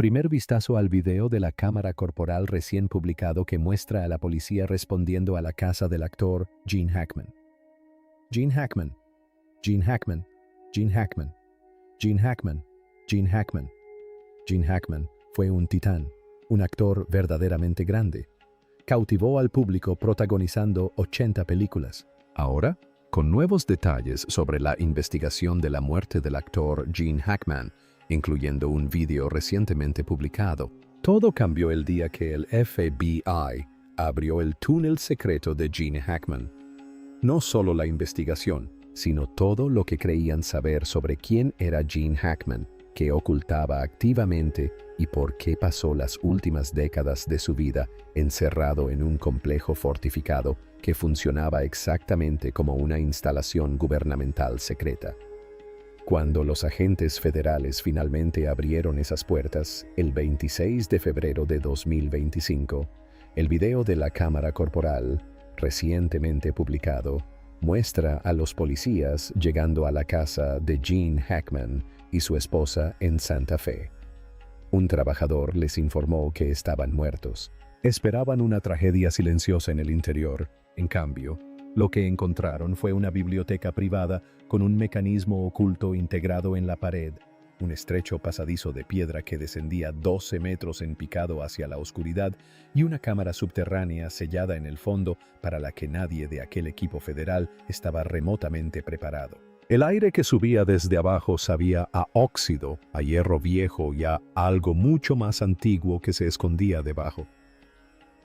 Primer vistazo al video de la cámara corporal recién publicado que muestra a la policía respondiendo a la casa del actor Gene Hackman. Gene Hackman, Gene Hackman, Gene Hackman, Gene Hackman, Gene Hackman. Gene Hackman fue un titán, un actor verdaderamente grande. Cautivó al público protagonizando 80 películas. Ahora, con nuevos detalles sobre la investigación de la muerte del actor Gene Hackman, incluyendo un video recientemente publicado, todo cambió el día que el FBI abrió el túnel secreto de Gene Hackman. No solo la investigación, sino todo lo que creían saber sobre quién era Gene Hackman, que ocultaba activamente y por qué pasó las últimas décadas de su vida encerrado en un complejo fortificado que funcionaba exactamente como una instalación gubernamental secreta. Cuando los agentes federales finalmente abrieron esas puertas, el 26 de febrero de 2025, el video de la cámara corporal, recientemente publicado, muestra a los policías llegando a la casa de Gene Hackman y su esposa en Santa Fe. Un trabajador les informó que estaban muertos. Esperaban una tragedia silenciosa en el interior. En cambio, lo que encontraron fue una biblioteca privada con un mecanismo oculto integrado en la pared, un estrecho pasadizo de piedra que descendía 12 metros en picado hacia la oscuridad y una cámara subterránea sellada en el fondo para la que nadie de aquel equipo federal estaba remotamente preparado. El aire que subía desde abajo sabía a óxido, a hierro viejo y a algo mucho más antiguo que se escondía debajo.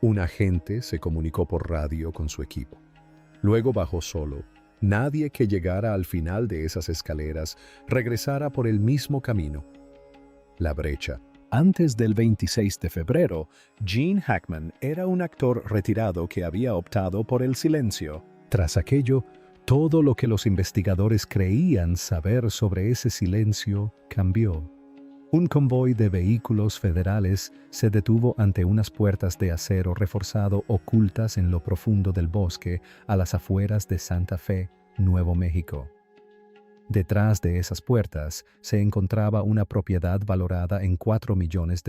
Un agente se comunicó por radio con su equipo. Luego bajó solo. Nadie que llegara al final de esas escaleras regresara por el mismo camino. La brecha. Antes del 26 de febrero, Gene Hackman era un actor retirado que había optado por el silencio. Tras aquello, todo lo que los investigadores creían saber sobre ese silencio cambió. Un convoy de vehículos federales se detuvo ante unas puertas de acero reforzado ocultas en lo profundo del bosque a las afueras de Santa Fe, Nuevo México. Detrás de esas puertas se encontraba una propiedad valorada en $4 millones,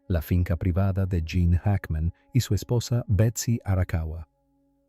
la finca privada de Gene Hackman y su esposa Betsy Arakawa.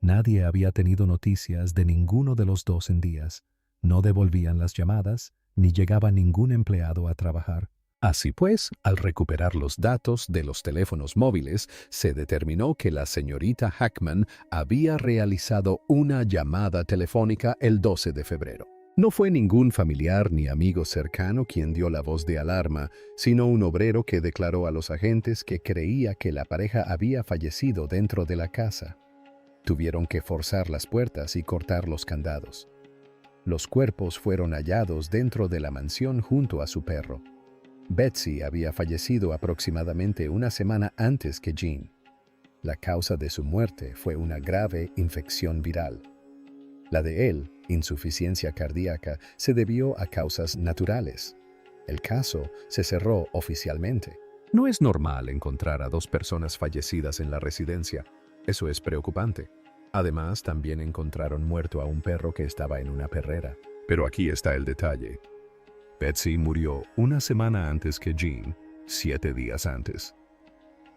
Nadie había tenido noticias de ninguno de los dos en días. No devolvían las llamadas, ni llegaba ningún empleado a trabajar. Así pues, al recuperar los datos de los teléfonos móviles, se determinó que la señorita Hackman había realizado una llamada telefónica el 12 de febrero. No fue ningún familiar ni amigo cercano quien dio la voz de alarma, sino un obrero que declaró a los agentes que creía que la pareja había fallecido dentro de la casa. Tuvieron que forzar las puertas y cortar los candados. Los cuerpos fueron hallados dentro de la mansión junto a su perro. Betsy había fallecido aproximadamente una semana antes que Gene. La causa de su muerte fue una grave infección viral. La de él, insuficiencia cardíaca, se debió a causas naturales. El caso se cerró oficialmente. No es normal encontrar a dos personas fallecidas en la residencia. Eso es preocupante. Además, también encontraron muerto a un perro que estaba en una perrera. Pero aquí está el detalle. Betsy murió una semana antes que Gene, 7 días antes.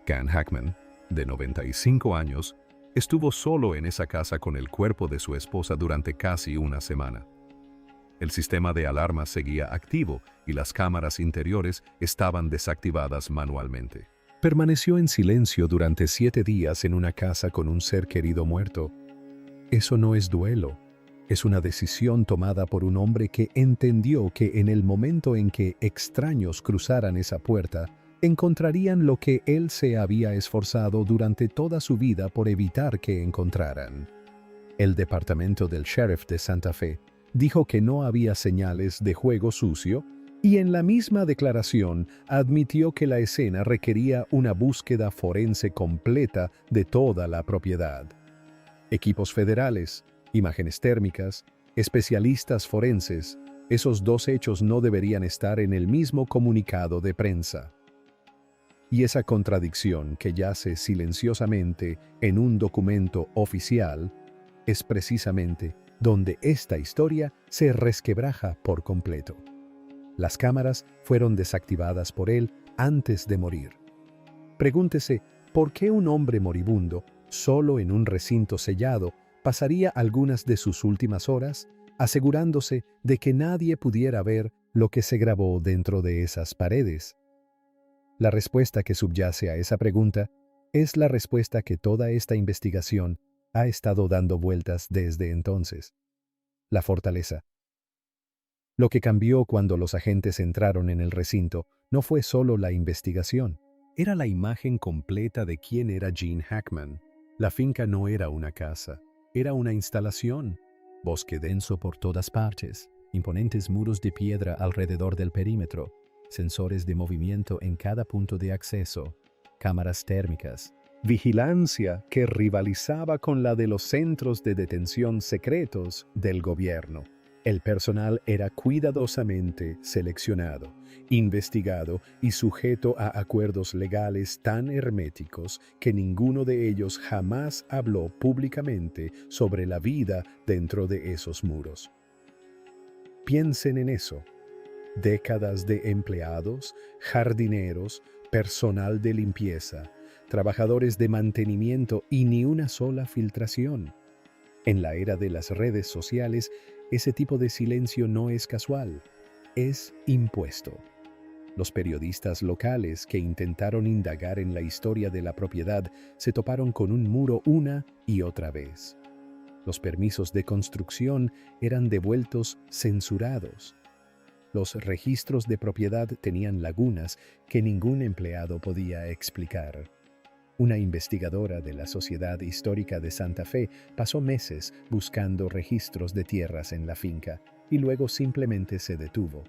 Gene Hackman, de 95 años, estuvo solo en esa casa con el cuerpo de su esposa durante casi una semana. El sistema de alarma seguía activo y las cámaras interiores estaban desactivadas manualmente. Permaneció en silencio durante 7 días en una casa con un ser querido muerto. Eso no es duelo. Es una decisión tomada por un hombre que entendió que en el momento en que extraños cruzaran esa puerta, encontrarían lo que él se había esforzado durante toda su vida por evitar que encontraran. El departamento del sheriff de Santa Fe dijo que no había señales de juego sucio y en la misma declaración admitió que la escena requería una búsqueda forense completa de toda la propiedad. Equipos federales, imágenes térmicas, especialistas forenses, esos dos hechos no deberían estar en el mismo comunicado de prensa. Y esa contradicción que yace silenciosamente en un documento oficial es precisamente donde esta historia se resquebraja por completo. Las cámaras fueron desactivadas por él antes de morir. Pregúntese, ¿por qué un hombre moribundo, solo en un recinto sellado, pasaría algunas de sus últimas horas asegurándose de que nadie pudiera ver lo que se grabó dentro de esas paredes? La respuesta que subyace a esa pregunta es la respuesta que toda esta investigación ha estado dando vueltas desde entonces. La fortaleza. Lo que cambió cuando los agentes entraron en el recinto no fue solo la investigación, era la imagen completa de quién era Gene Hackman. La finca no era una casa, era una instalación. Bosque denso por todas partes, imponentes muros de piedra alrededor del perímetro, sensores de movimiento en cada punto de acceso, cámaras térmicas, vigilancia que rivalizaba con la de los centros de detención secretos del gobierno. El personal era cuidadosamente seleccionado, investigado y sujeto a acuerdos legales tan herméticos que ninguno de ellos jamás habló públicamente sobre la vida dentro de esos muros. Piensen en eso. Décadas de empleados, jardineros, personal de limpieza, trabajadores de mantenimiento y ni una sola filtración. En la era de las redes sociales, ese tipo de silencio no es casual, es impuesto. Los periodistas locales que intentaron indagar en la historia de la propiedad se toparon con un muro una y otra vez. Los permisos de construcción eran devueltos censurados. Los registros de propiedad tenían lagunas que ningún empleado podía explicar. Una investigadora de la Sociedad Histórica de Santa Fe pasó meses buscando registros de tierras en la finca y luego simplemente se detuvo.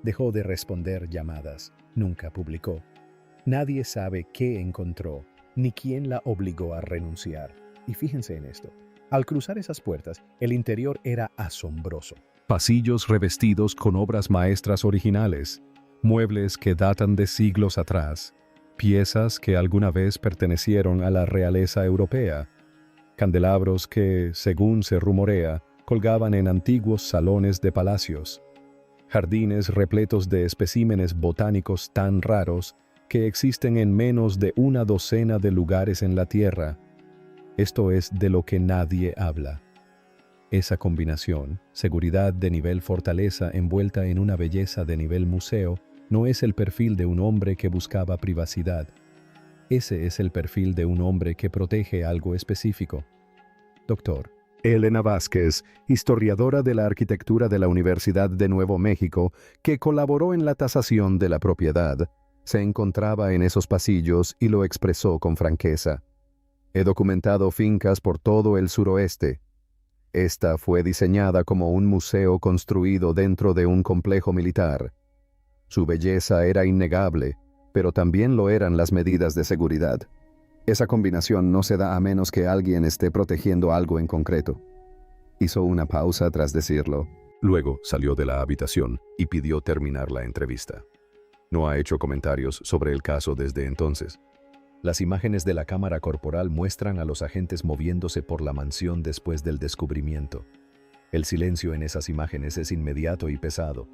Dejó de responder llamadas, nunca publicó. Nadie sabe qué encontró, ni quién la obligó a renunciar. Y fíjense en esto, al cruzar esas puertas, el interior era asombroso. Pasillos revestidos con obras maestras originales, muebles que datan de siglos atrás, piezas que alguna vez pertenecieron a la realeza europea, candelabros que, según se rumorea, colgaban en antiguos salones de palacios, jardines repletos de especímenes botánicos tan raros que existen en menos de una docena de lugares en la Tierra. Esto es de lo que nadie habla. Esa combinación, seguridad de nivel fortaleza envuelta en una belleza de nivel museo, no es el perfil de un hombre que buscaba privacidad. Ese es el perfil de un hombre que protege algo específico. Dr. Elena Vázquez, historiadora de la arquitectura de la Universidad de Nuevo México, que colaboró en la tasación de la propiedad, se encontraba en esos pasillos y lo expresó con franqueza. He documentado fincas por todo el suroeste. Esta fue diseñada como un museo construido dentro de un complejo militar. Su belleza era innegable, pero también lo eran las medidas de seguridad. Esa combinación no se da a menos que alguien esté protegiendo algo en concreto. Hizo una pausa tras decirlo. Luego salió de la habitación y pidió terminar la entrevista. No ha hecho comentarios sobre el caso desde entonces. Las imágenes de la cámara corporal muestran a los agentes moviéndose por la mansión después del descubrimiento. El silencio en esas imágenes es inmediato y pesado.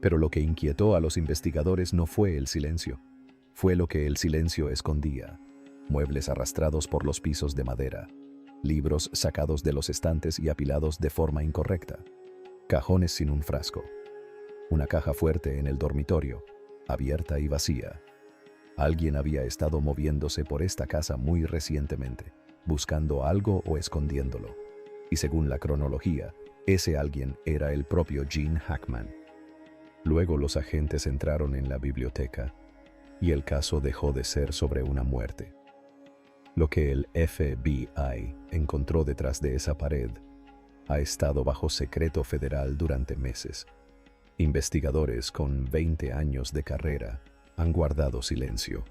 Pero lo que inquietó a los investigadores no fue el silencio, fue lo que el silencio escondía. Muebles arrastrados por los pisos de madera, libros sacados de los estantes y apilados de forma incorrecta, cajones sin un frasco, una caja fuerte en el dormitorio, abierta y vacía. Alguien había estado moviéndose por esta casa muy recientemente, buscando algo o escondiéndolo. Y según la cronología, ese alguien era el propio Gene Hackman. Luego los agentes entraron en la biblioteca y el caso dejó de ser sobre una muerte. Lo que el FBI encontró detrás de esa pared ha estado bajo secreto federal durante meses. Investigadores con 20 años de carrera han guardado silencio.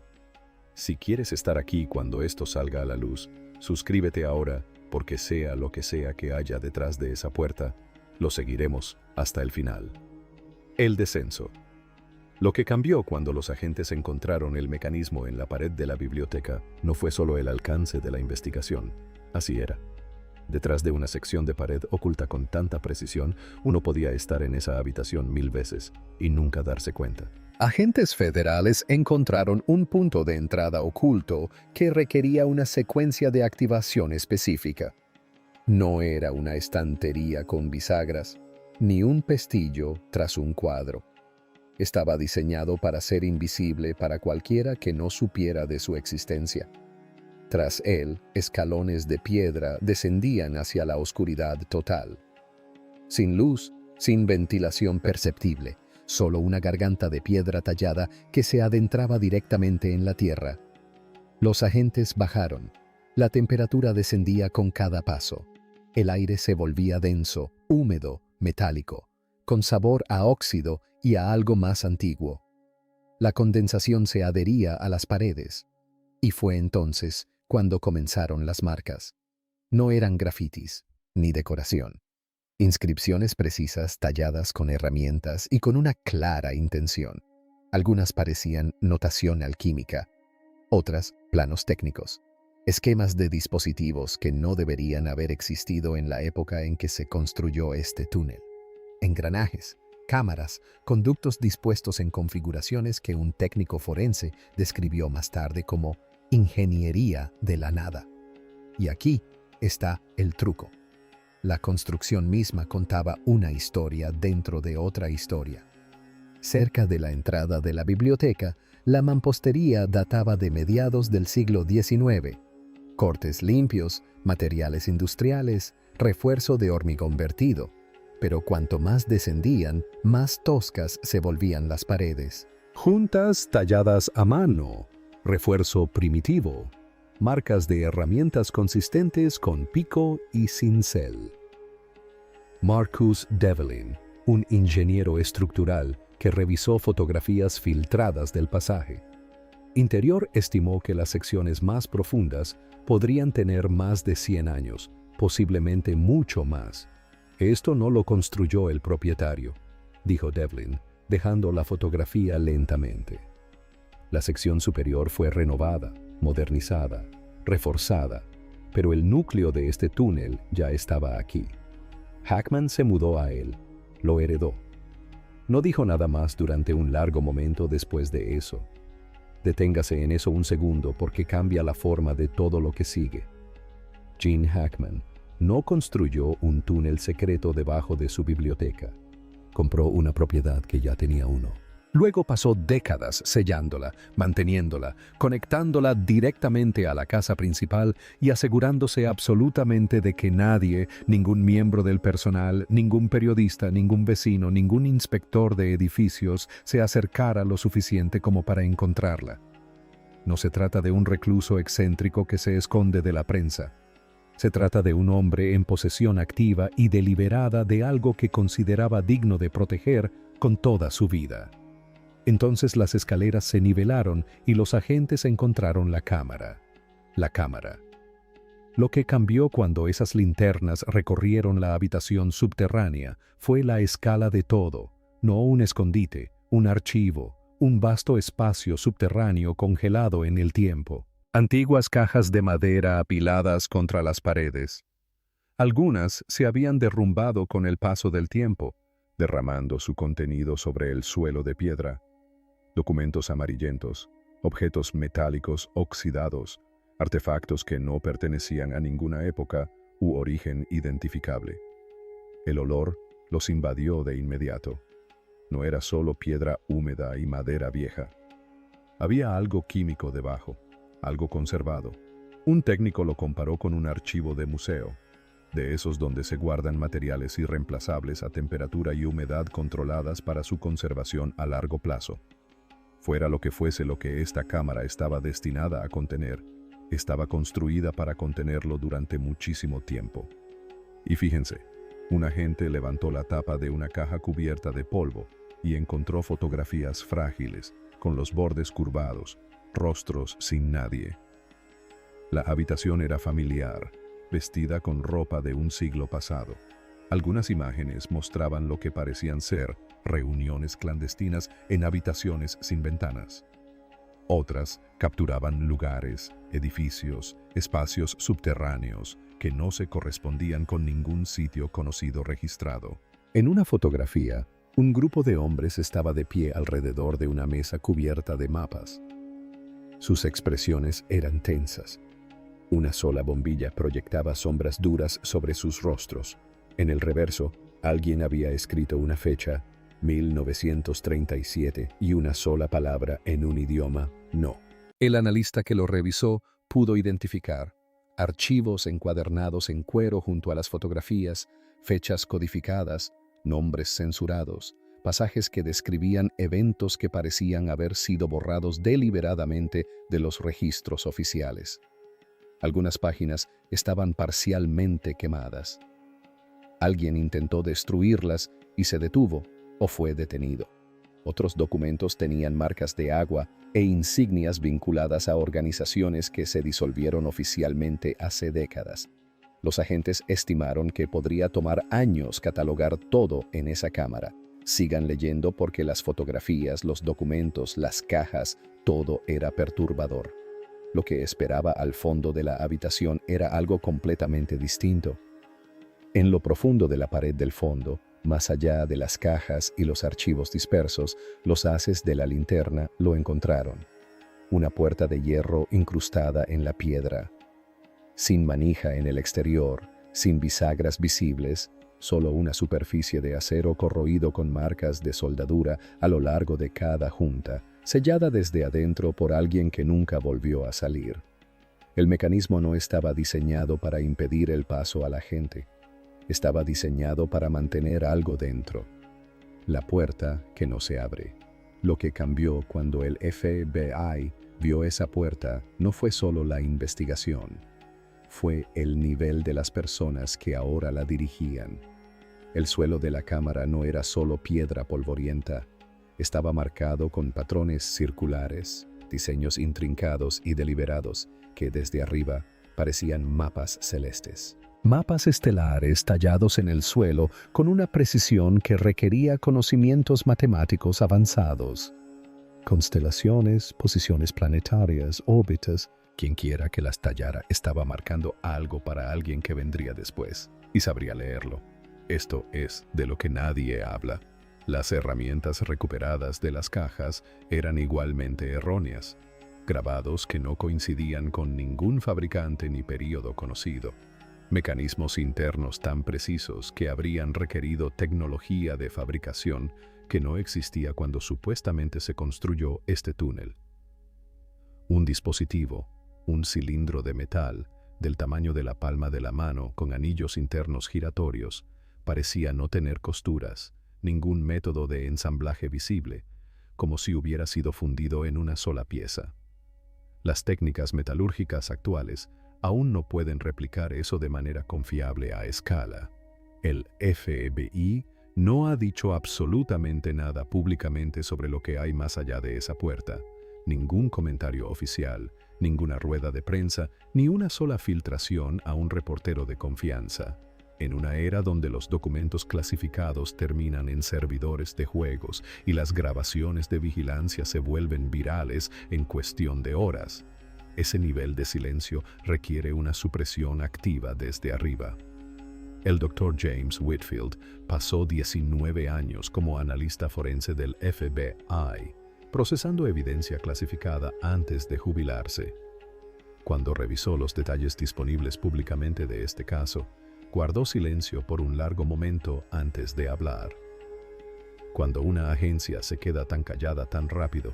Si quieres estar aquí cuando esto salga a la luz, suscríbete ahora, porque sea lo que sea que haya detrás de esa puerta, lo seguiremos hasta el final. El descenso. Lo que cambió cuando los agentes encontraron el mecanismo en la pared de la biblioteca no fue solo el alcance de la investigación. Así era. Detrás de una sección de pared oculta con tanta precisión, uno podía estar en esa habitación 1000 veces y nunca darse cuenta. Agentes federales encontraron un punto de entrada oculto que requería una secuencia de activación específica. No era una estantería con bisagras, ni un pestillo tras un cuadro. Estaba diseñado para ser invisible para cualquiera que no supiera de su existencia. Tras él, escalones de piedra descendían hacia la oscuridad total. Sin luz, sin ventilación perceptible, solo una garganta de piedra tallada que se adentraba directamente en la tierra. Los agentes bajaron. La temperatura descendía con cada paso. El aire se volvía denso, húmedo, metálico, con sabor a óxido y a algo más antiguo. La condensación se adhería a las paredes. Y fue entonces cuando comenzaron las marcas. No eran grafitis, ni decoración. Inscripciones precisas talladas con herramientas y con una clara intención. Algunas parecían notación alquímica, otras planos técnicos, esquemas de dispositivos que no deberían haber existido en la época en que se construyó este túnel. Engranajes, cámaras, conductos dispuestos en configuraciones que un técnico forense describió más tarde como ingeniería de la nada. Y aquí está el truco. La construcción misma contaba una historia dentro de otra historia. Cerca de la entrada de la biblioteca, la mampostería databa de mediados del siglo XIX. Cortes limpios, materiales industriales, refuerzo de hormigón vertido. Pero cuanto más descendían, más toscas se volvían las paredes. Juntas talladas a mano, refuerzo primitivo, marcas de herramientas consistentes con pico y cincel. Marcus Devlin, un ingeniero estructural que revisó fotografías filtradas del pasaje. Interior estimó que las secciones más profundas podrían tener más de 100 años, posiblemente mucho más. Esto no lo construyó el propietario, dijo Devlin, dejando la fotografía lentamente. La sección superior fue renovada, modernizada, reforzada, pero el núcleo de este túnel ya estaba aquí. Hackman se mudó a él, lo heredó. No dijo nada más durante un largo momento después de eso. Deténgase en eso un segundo porque cambia la forma de todo lo que sigue. Gene Hackman no construyó un túnel secreto debajo de su biblioteca. Compró una propiedad que ya tenía uno. Luego pasó décadas sellándola, manteniéndola, conectándola directamente a la casa principal y asegurándose absolutamente de que nadie, ningún miembro del personal, ningún periodista, ningún vecino, ningún inspector de edificios se acercara lo suficiente como para encontrarla. No se trata de un recluso excéntrico que se esconde de la prensa. Se trata de un hombre en posesión activa y deliberada de algo que consideraba digno de proteger con toda su vida. Entonces las escaleras se nivelaron y los agentes encontraron la cámara. La cámara. Lo que cambió cuando esas linternas recorrieron la habitación subterránea fue la escala de todo, no un escondite, un archivo, un vasto espacio subterráneo congelado en el tiempo. Antiguas cajas de madera apiladas contra las paredes. Algunas se habían derrumbado con el paso del tiempo, derramando su contenido sobre el suelo de piedra. Documentos amarillentos, objetos metálicos oxidados, artefactos que no pertenecían a ninguna época u origen identificable. El olor los invadió de inmediato. No era solo piedra húmeda y madera vieja. Había algo químico debajo, algo conservado. Un técnico lo comparó con un archivo de museo, de esos donde se guardan materiales irreemplazables a temperatura y humedad controladas para su conservación a largo plazo. Fuera lo que fuese lo que esta cámara estaba destinada a contener, estaba construida para contenerlo durante muchísimo tiempo. Y fíjense, un agente levantó la tapa de una caja cubierta de polvo y encontró fotografías frágiles, con los bordes curvados, rostros sin nadie. La habitación era familiar, vestida con ropa de un siglo pasado. Algunas imágenes mostraban lo que parecían ser reuniones clandestinas en habitaciones sin ventanas. Otras capturaban lugares, edificios, espacios subterráneos que no se correspondían con ningún sitio conocido registrado. En una fotografía, Un grupo de hombres estaba de pie alrededor de una mesa cubierta de mapas. Sus expresiones eran tensas. Una sola bombilla proyectaba sombras duras sobre sus rostros. En el reverso, alguien había escrito una fecha, 1937, y una sola palabra en un idioma, no. El analista que lo revisó pudo identificar archivos encuadernados en cuero junto a las fotografías, fechas codificadas, nombres censurados, pasajes que describían eventos que parecían haber sido borrados deliberadamente de los registros oficiales. Algunas páginas estaban parcialmente quemadas. Alguien intentó destruirlas y se detuvo o fue detenido. Otros documentos tenían marcas de agua e insignias vinculadas a organizaciones que se disolvieron oficialmente hace décadas. Los agentes estimaron que podría tomar años catalogar todo en esa cámara. Sigan leyendo porque las fotografías, los documentos, las cajas, todo era perturbador. Lo que esperaba al fondo de la habitación era algo completamente distinto. En lo profundo de la pared del fondo, más allá de las cajas y los archivos dispersos, los haces de la linterna lo encontraron. Una puerta de hierro incrustada en la piedra. Sin manija en el exterior, sin bisagras visibles, solo una superficie de acero corroído con marcas de soldadura a lo largo de cada junta, sellada desde adentro por alguien que nunca volvió a salir. El mecanismo no estaba diseñado para impedir el paso a la gente. Estaba diseñado para mantener algo dentro. La puerta que no se abre. Lo que cambió cuando el FBI vio esa puerta no fue solo la investigación. Fue el nivel de las personas que ahora la dirigían. El suelo de la cámara no era solo piedra polvorienta. Estaba marcado con patrones circulares, diseños intrincados y deliberados que desde arriba parecían mapas celestes. Mapas estelares tallados en el suelo con una precisión que requería conocimientos matemáticos avanzados. Constelaciones, posiciones planetarias, órbitas. Quienquiera que las tallara estaba marcando algo para alguien que vendría después y sabría leerlo. Esto es de lo que nadie habla. Las herramientas recuperadas de las cajas eran igualmente erróneas. Grabados que no coincidían con ningún fabricante ni período conocido. Mecanismos internos tan precisos que habrían requerido tecnología de fabricación que no existía cuando supuestamente se construyó este túnel. Un dispositivo, un cilindro de metal, del tamaño de la palma de la mano con anillos internos giratorios, parecía no tener costuras, ningún método de ensamblaje visible, como si hubiera sido fundido en una sola pieza. Las técnicas metalúrgicas actuales aún no pueden replicar eso de manera confiable a escala. El FBI no ha dicho absolutamente nada públicamente sobre lo que hay más allá de esa puerta. Ningún comentario oficial, ninguna rueda de prensa, ni una sola filtración a un reportero de confianza. En una era donde los documentos clasificados terminan en servidores de juegos y las grabaciones de vigilancia se vuelven virales en cuestión de horas, ese nivel de silencio requiere una supresión activa desde arriba. El Dr. James Whitfield pasó 19 años como analista forense del FBI, procesando evidencia clasificada antes de jubilarse. Cuando revisó los detalles disponibles públicamente de este caso, guardó silencio por un largo momento antes de hablar. Cuando una agencia se queda tan callada tan rápido,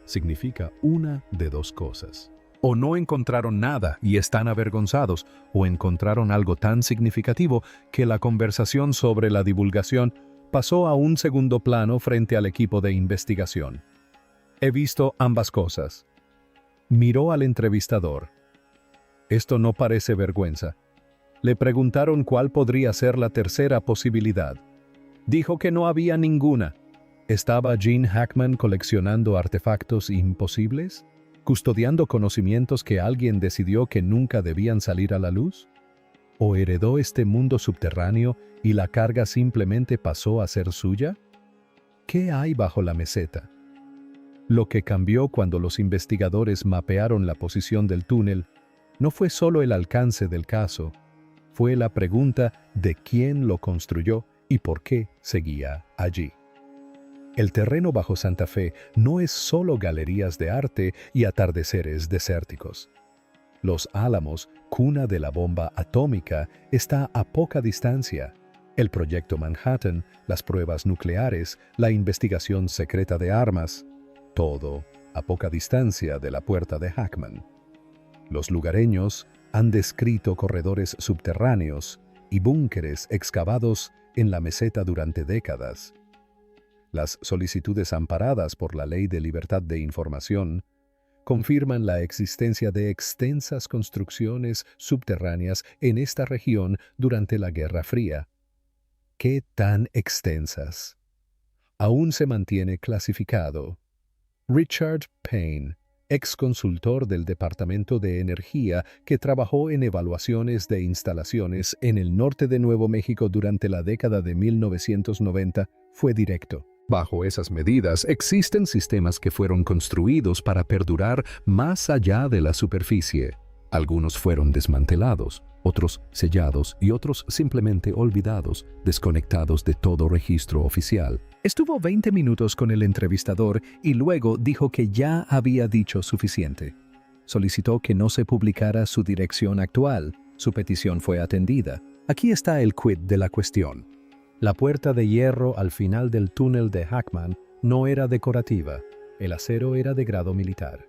significa una de dos cosas. O no encontraron nada y están avergonzados, o encontraron algo tan significativo que la conversación sobre la divulgación pasó a un segundo plano frente al equipo de investigación. He visto ambas cosas. Miró al entrevistador. Esto no parece vergüenza. Le preguntaron cuál podría ser la tercera posibilidad. Dijo que no había ninguna. ¿Estaba Gene Hackman coleccionando artefactos imposibles? ¿Custodiando conocimientos que alguien decidió que nunca debían salir a la luz? ¿O heredó este mundo subterráneo y la carga simplemente pasó a ser suya? ¿Qué hay bajo la meseta? Lo que cambió cuando los investigadores mapearon la posición del túnel no fue solo el alcance del caso, fue la pregunta de quién lo construyó y por qué seguía allí. El terreno bajo Santa Fe no es solo galerías de arte y atardeceres desérticos. Los Álamos, cuna de la bomba atómica, está a poca distancia. El proyecto Manhattan, las pruebas nucleares, la investigación secreta de armas, todo a poca distancia de la puerta de Hackman. Los lugareños han descrito corredores subterráneos y búnkeres excavados en la meseta durante décadas. Las solicitudes amparadas por la Ley de Libertad de Información confirman la existencia de extensas construcciones subterráneas en esta región durante la Guerra Fría. ¿Qué tan extensas? Aún se mantiene clasificado. Richard Payne, ex consultor del Departamento de Energía que trabajó en evaluaciones de instalaciones en el norte de Nuevo México durante la década de 1990, fue directo. Bajo esas medidas, existen sistemas que fueron construidos para perdurar más allá de la superficie. Algunos fueron desmantelados, otros sellados y otros simplemente olvidados, desconectados de todo registro oficial. Estuvo 20 minutos con el entrevistador y luego dijo que ya había dicho suficiente. Solicitó que no se publicara su dirección actual. Su petición fue atendida. Aquí está el quid de la cuestión. La puerta de hierro al final del túnel de Hackman no era decorativa. El acero era de grado militar.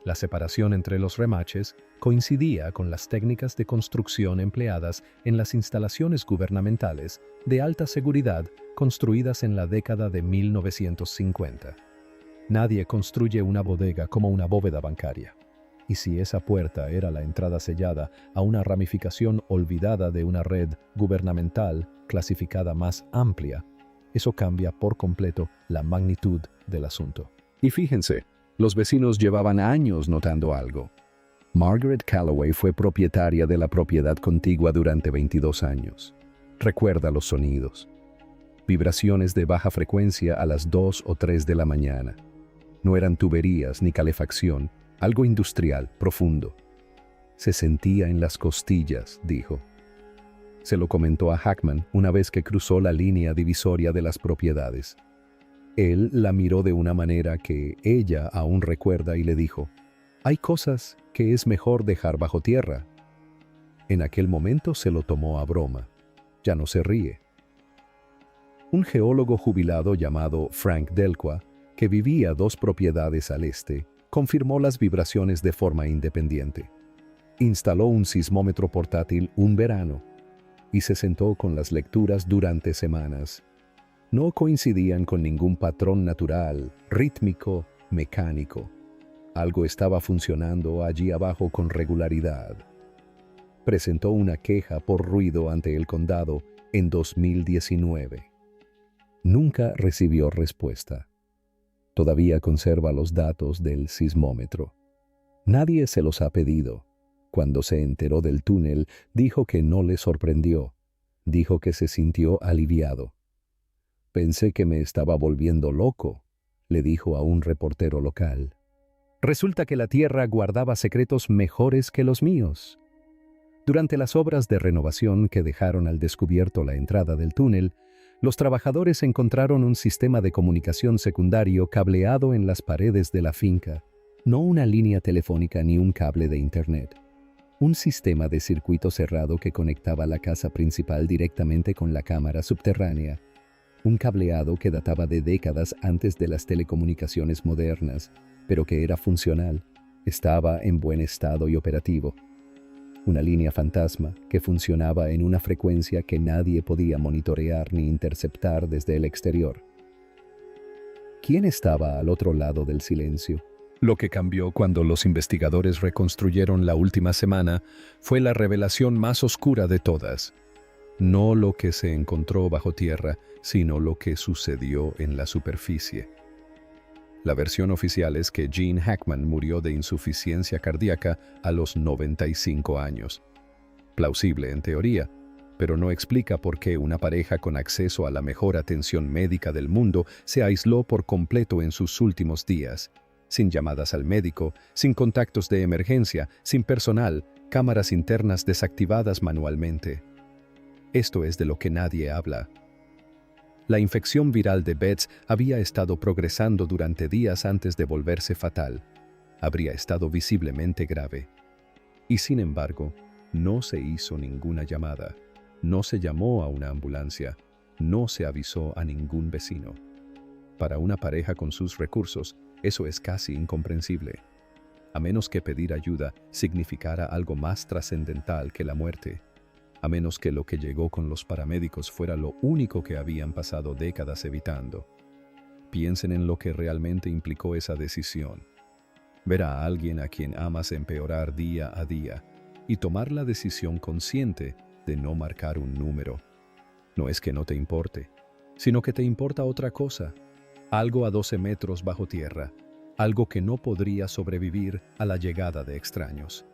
La separación entre los remaches coincidía con las técnicas de construcción empleadas en las instalaciones gubernamentales de alta seguridad construidas en la década de 1950. Nadie construye una bodega como una bóveda bancaria. Y si esa puerta era la entrada sellada a una ramificación olvidada de una red gubernamental clasificada más amplia, eso cambia por completo la magnitud del asunto. Y fíjense, los vecinos llevaban años notando algo. Margaret Calloway fue propietaria de la propiedad contigua durante 22 años. Recuerda los sonidos. Vibraciones de baja frecuencia a las 2 o 3 de la mañana. No eran tuberías ni calefacción, algo industrial, profundo. Se sentía en las costillas, dijo. Se lo comentó a Hackman una vez que cruzó la línea divisoria de las propiedades. Él la miró de una manera que ella aún recuerda y le dijo, «Hay cosas que es mejor dejar bajo tierra». En aquel momento se lo tomó a broma. Ya no se ríe. Un geólogo jubilado llamado Frank Delqua, que vivía 2 propiedades al este, confirmó las vibraciones de forma independiente. Instaló un sismómetro portátil un verano y se sentó con las lecturas durante semanas. No coincidían con ningún patrón natural, rítmico, mecánico. Algo estaba funcionando allí abajo con regularidad. Presentó una queja por ruido ante el condado en 2019. Nunca recibió respuesta. Todavía conserva los datos del sismómetro. Nadie se los ha pedido. Cuando se enteró del túnel, dijo que no le sorprendió. Dijo que se sintió aliviado. «Pensé que me estaba volviendo loco», le dijo a un reportero local. Resulta que la Tierra guardaba secretos mejores que los míos. Durante las obras de renovación que dejaron al descubierto la entrada del túnel, los trabajadores encontraron un sistema de comunicación secundario cableado en las paredes de la finca, no una línea telefónica ni un cable de internet. Un sistema de circuito cerrado que conectaba la casa principal directamente con la cámara subterránea. Un cableado que databa de décadas antes de las telecomunicaciones modernas, pero que era funcional, estaba en buen estado y operativo. Una línea fantasma que funcionaba en una frecuencia que nadie podía monitorear ni interceptar desde el exterior. ¿Quién estaba al otro lado del silencio? Lo que cambió cuando los investigadores reconstruyeron la última semana fue la revelación más oscura de todas. No lo que se encontró bajo tierra, sino lo que sucedió en la superficie. La versión oficial es que Gene Hackman murió de insuficiencia cardíaca a los 95 años. Plausible en teoría, pero no explica por qué una pareja con acceso a la mejor atención médica del mundo se aisló por completo en sus últimos días, sin llamadas al médico, sin contactos de emergencia, sin personal, cámaras internas desactivadas manualmente. Esto es de lo que nadie habla. La infección viral de Betts había estado progresando durante días antes de volverse fatal. Habría estado visiblemente grave. Y sin embargo, no se hizo ninguna llamada. No se llamó a una ambulancia. No se avisó a ningún vecino. Para una pareja con sus recursos, eso es casi incomprensible. A menos que pedir ayuda significara algo más trascendental que la muerte. A menos que lo que llegó con los paramédicos fuera lo único que habían pasado décadas evitando. Piensen en lo que realmente implicó esa decisión. Ver a alguien a quien amas empeorar día a día y tomar la decisión consciente de no marcar un número. No es que no te importe, sino que te importa otra cosa. Algo a 12 metros bajo tierra. Algo que no podría sobrevivir a la llegada de extraños.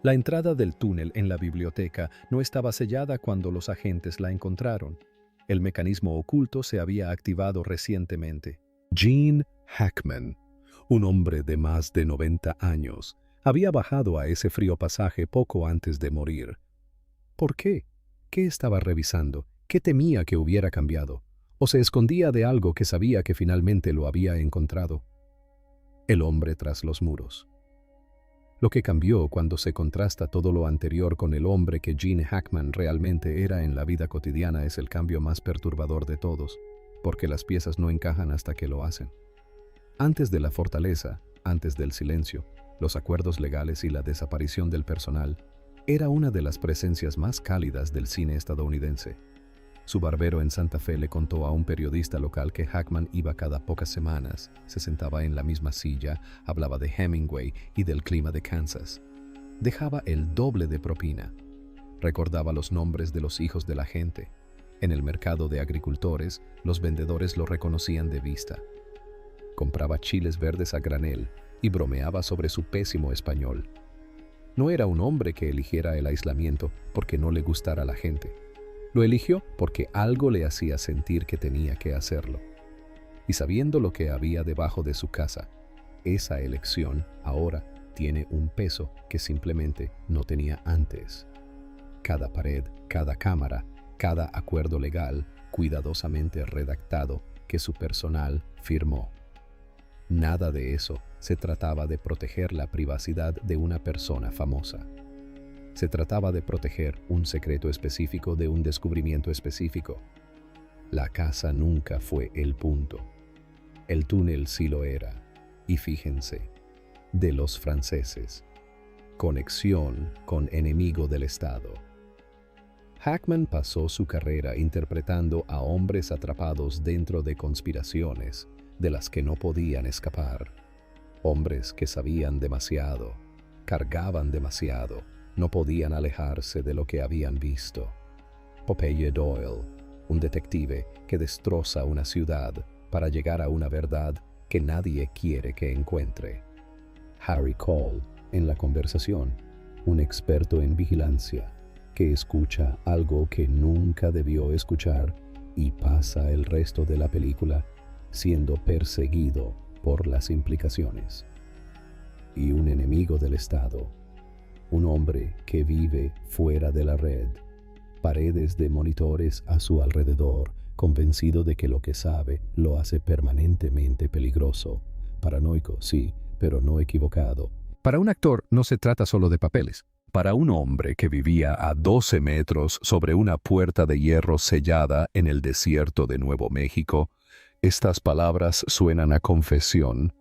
La entrada del túnel en la biblioteca no estaba sellada cuando los agentes la encontraron. El mecanismo oculto se había activado recientemente. Gene Hackman, un hombre de más de 90 años, había bajado a ese frío pasaje poco antes de morir. ¿Por qué? ¿Qué estaba revisando? ¿Qué temía que hubiera cambiado? ¿O se escondía de algo que sabía que finalmente lo había encontrado? El hombre tras los muros. Lo que cambió cuando se contrasta todo lo anterior con el hombre que Gene Hackman realmente era en la vida cotidiana es el cambio más perturbador de todos, porque las piezas no encajan hasta que lo hacen. Antes de la fortaleza, antes del silencio, los acuerdos legales y la desaparición del personal, era una de las presencias más cálidas del cine estadounidense. Su barbero en Santa Fe le contó a un periodista local que Hackman iba cada pocas semanas, se sentaba en la misma silla, hablaba de Hemingway y del clima de Kansas. Dejaba el doble de propina. Recordaba los nombres de los hijos de la gente. En el mercado de agricultores, los vendedores lo reconocían de vista. Compraba chiles verdes a granel y bromeaba sobre su pésimo español. No era un hombre que eligiera el aislamiento porque no le gustara la gente. Lo eligió porque algo le hacía sentir que tenía que hacerlo. Y sabiendo lo que había debajo de su casa, esa elección ahora tiene un peso que simplemente no tenía antes. Cada pared, cada cámara, cada acuerdo legal cuidadosamente redactado que su personal firmó. Nada de eso se trataba de proteger la privacidad de una persona famosa. Se trataba de proteger un secreto específico de un descubrimiento específico. La casa nunca fue el punto. El túnel sí lo era. Y fíjense, de los franceses. Conexión con enemigo del Estado. Hackman pasó su carrera interpretando a hombres atrapados dentro de conspiraciones de las que no podían escapar. Hombres que sabían demasiado, cargaban demasiado, no podían alejarse de lo que habían visto. Popeye Doyle, un detective que destroza una ciudad para llegar a una verdad que nadie quiere que encuentre. Harry Cole, en la conversación, un experto en vigilancia que escucha algo que nunca debió escuchar y pasa el resto de la película siendo perseguido por las implicaciones. Y un enemigo del Estado. Un hombre que vive fuera de la red, paredes de monitores a su alrededor, convencido de que lo que sabe lo hace permanentemente peligroso. Paranoico, sí, pero no equivocado. Para un actor no se trata solo de papeles. Para un hombre que vivía a 12 metros sobre una puerta de hierro sellada en el desierto de Nuevo México, estas palabras suenan a confesión.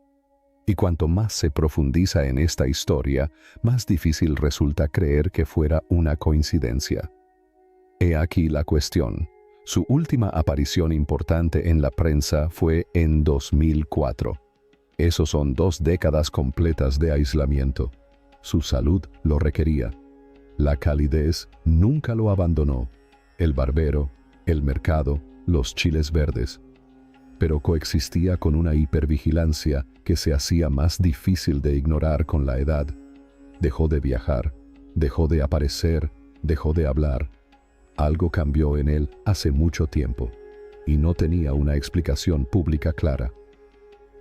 Y cuanto más se profundiza en esta historia, más difícil resulta creer que fuera una coincidencia. He aquí la cuestión. Su última aparición importante en la prensa fue en 2004. Esos son 2 décadas completas de aislamiento. Su salud lo requería. La calidez nunca lo abandonó. El barbero, el mercado, los chiles verdes. Pero coexistía con una hipervigilancia que se hacía más difícil de ignorar con la edad. Dejó de viajar, dejó de aparecer, dejó de hablar. Algo cambió en él hace mucho tiempo, y no tenía una explicación pública clara.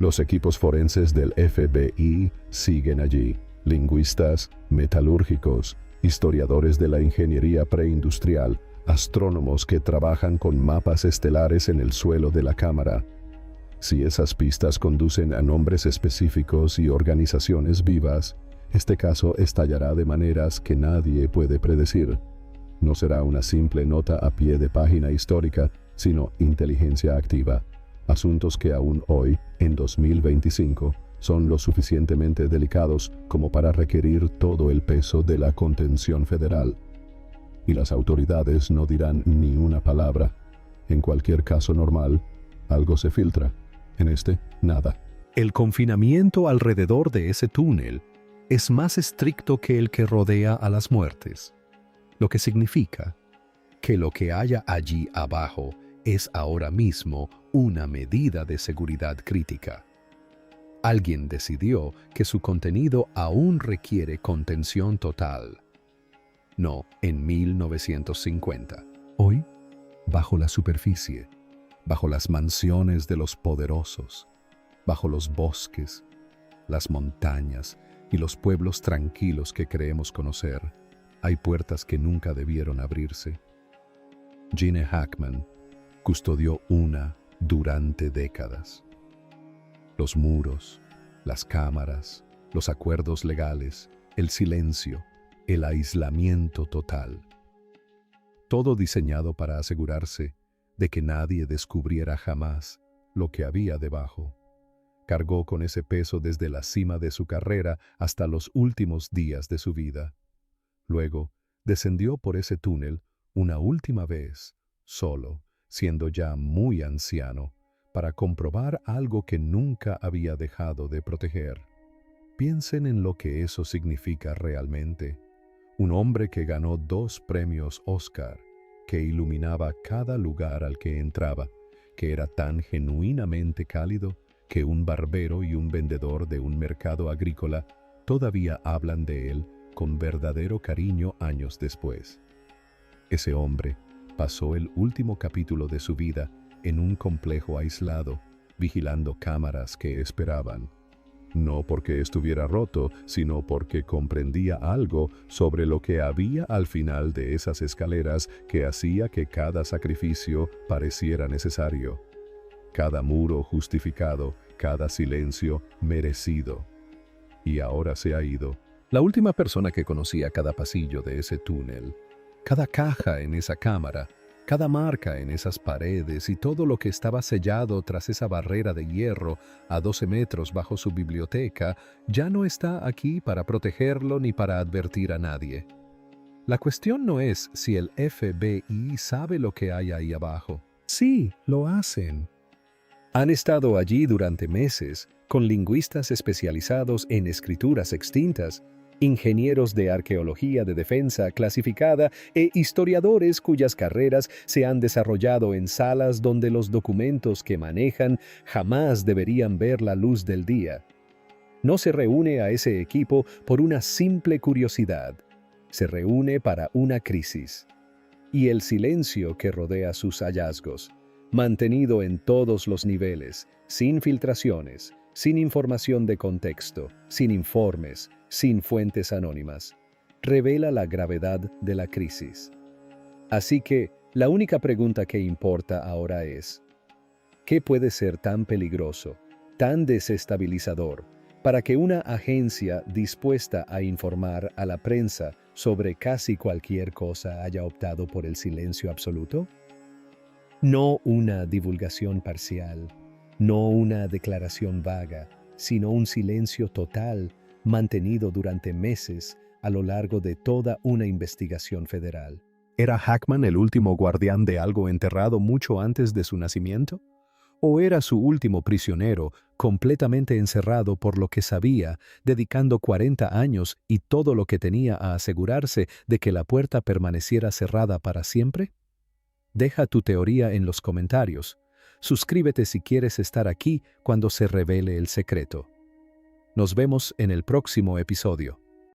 Los equipos forenses del FBI siguen allí, lingüistas, metalúrgicos, historiadores de la ingeniería preindustrial, astrónomos que trabajan con mapas estelares en el suelo de la cámara. Si esas pistas conducen a nombres específicos y organizaciones vivas, este caso estallará de maneras que nadie puede predecir. No será una simple nota a pie de página histórica, sino inteligencia activa. Asuntos que aún hoy, en 2025, son lo suficientemente delicados como para requerir todo el peso de la contención federal. Y las autoridades no dirán ni una palabra. En cualquier caso normal, algo se filtra. En este, nada. El confinamiento alrededor de ese túnel es más estricto que el que rodea a las muertes, lo que significa que lo que haya allí abajo es ahora mismo una medida de seguridad crítica. Alguien decidió que su contenido aún requiere contención total. No en 1950. Hoy, bajo la superficie, bajo las mansiones de los poderosos, bajo los bosques, las montañas y los pueblos tranquilos que creemos conocer, hay puertas que nunca debieron abrirse. Gene Hackman custodió una durante décadas. Los muros, las cámaras, los acuerdos legales, el silencio, el aislamiento total. Todo diseñado para asegurarse de que nadie descubriera jamás lo que había debajo. Cargó con ese peso desde la cima de su carrera hasta los últimos días de su vida. Luego, descendió por ese túnel una última vez, solo, siendo ya muy anciano, para comprobar algo que nunca había dejado de proteger. Piensen en lo que eso significa realmente. Un hombre que ganó 2 premios Oscar, que iluminaba cada lugar al que entraba, que era tan genuinamente cálido que un barbero y un vendedor de un mercado agrícola todavía hablan de él con verdadero cariño años después. Ese hombre pasó el último capítulo de su vida en un complejo aislado, vigilando cámaras que esperaban. No porque estuviera roto, sino porque comprendía algo sobre lo que había al final de esas escaleras que hacía que cada sacrificio pareciera necesario. Cada muro justificado, cada silencio merecido. Y ahora se ha ido. La última persona que conocía cada pasillo de ese túnel, cada caja en esa cámara, cada marca en esas paredes y todo lo que estaba sellado tras esa barrera de hierro a 12 metros bajo su biblioteca, ya no está aquí para protegerlo ni para advertir a nadie. La cuestión no es si el FBI sabe lo que hay ahí abajo. Sí, lo hacen. Han estado allí durante meses, con lingüistas especializados en escrituras extintas, ingenieros de arqueología de defensa clasificada e historiadores cuyas carreras se han desarrollado en salas donde los documentos que manejan jamás deberían ver la luz del día. No se reúne a ese equipo por una simple curiosidad, se reúne para una crisis. Y el silencio que rodea sus hallazgos, mantenido en todos los niveles, sin filtraciones, sin información de contexto, sin informes, sin fuentes anónimas, revela la gravedad de la crisis. Así que, la única pregunta que importa ahora es, ¿qué puede ser tan peligroso, tan desestabilizador, para que una agencia dispuesta a informar a la prensa sobre casi cualquier cosa haya optado por el silencio absoluto? No una divulgación parcial, no una declaración vaga, sino un silencio total mantenido durante meses a lo largo de toda una investigación federal. ¿Era Hackman el último guardián de algo enterrado mucho antes de su nacimiento? ¿O era su último prisionero, completamente encerrado por lo que sabía, dedicando 40 años y todo lo que tenía a asegurarse de que la puerta permaneciera cerrada para siempre? Deja tu teoría en los comentarios. Suscríbete si quieres estar aquí cuando se revele el secreto. Nos vemos en el próximo episodio.